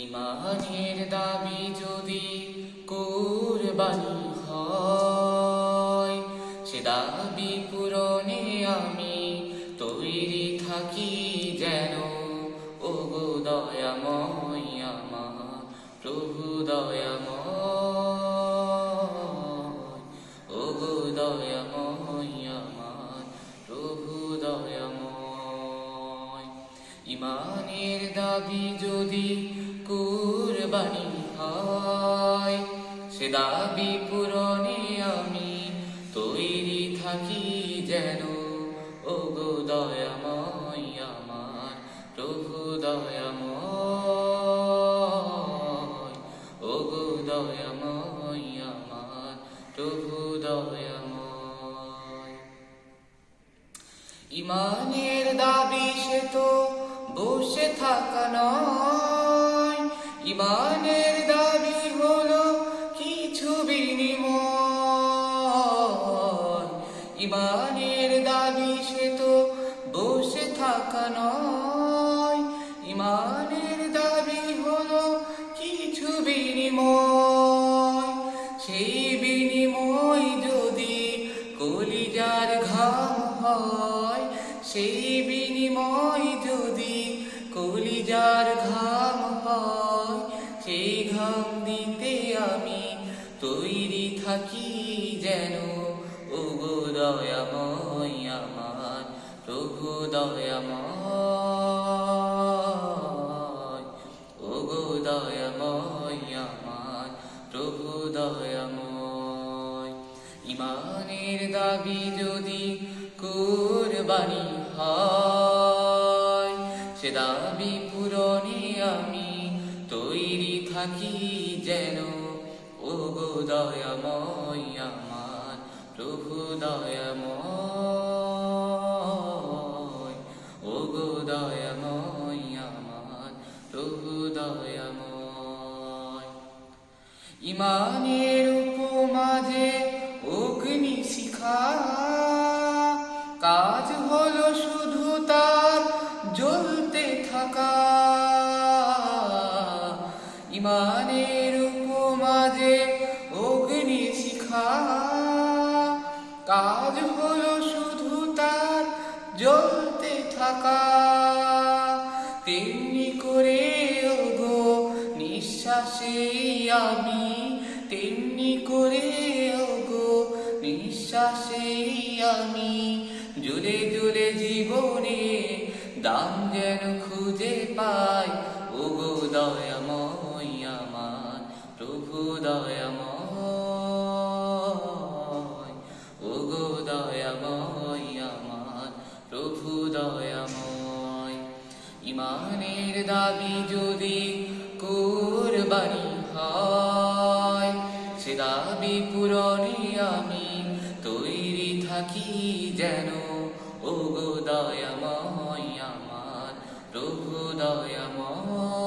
ইমানের দাবি যদি কুরবানি হয়, সে দাবি পূরণে আমি তৈরি থাকি যেন। ওগো দয়াময় আমার প্রভু দয়াময়, ওগো দয়াময় আমার প্রভু দয়াময়। ইমানের দাবি যদি কুরবানি হয়, সে দাবি পূরণে আমি তৈরি থাকি যেন। ওগো দয়াময় আমার প্রভু দয়াময়, ওগো দয়াময় আমার প্রভু দয়াময়। ইমানের দাবি সে তো বসে থাকা নয়, ইমানের দাবি হলো কিছু বিনিময়। ইমানের দাবি সে তো বসে থাকা নয়, ইমানের দাবি হলো কিছু বিনিময়। সেই বিনিময় যদি কলিজার ঘাম হয়, সেই বিনিময় যদি কলিজার ঘাম হয়, সেই ঘাম দিতে আমি তৈরি থাকি যেন। ওগো দয়াময় আমার প্রভু দয়াময়, ওগো দয়াময় আমার প্রভু দয়াময়। ইমানের দাবি যদি কুরবানি হয়, সে দাবি পূরণে আমি তৈরি থাকি যেন। ওগো দয়াময় আমার প্রভু দয়াময়, ওগো দয়াময় আমার প্রভু দয়াময়। ইমানের উপমা যে অগ্নি শিখা, কাজ হলো শুধু তার জ্বলতে থাকা। ইমানের উপমা যে অগ্নি শিখা, কাজ হলো শুধু তার জ্বলতে থাকা। তেমনি করে ওগো নিঃশ্বাসে আমি, তেমনি করে ওগো নিঃশ্বাসে আমি জুড়ে জুড়ে জীবনে দাম যেন খুঁজে পাই। ওগো দয়াময় আমার প্রভু দয়াময়, ওগো দয়াময় আমার প্রভু দয়াময়। ইমানের দাবি যদি কুরবানি হয়, সে দাবি পূরণে আমি তৈরি থাকি যেন। ওগো দয়াময় আমার প্রভু দয়াময়,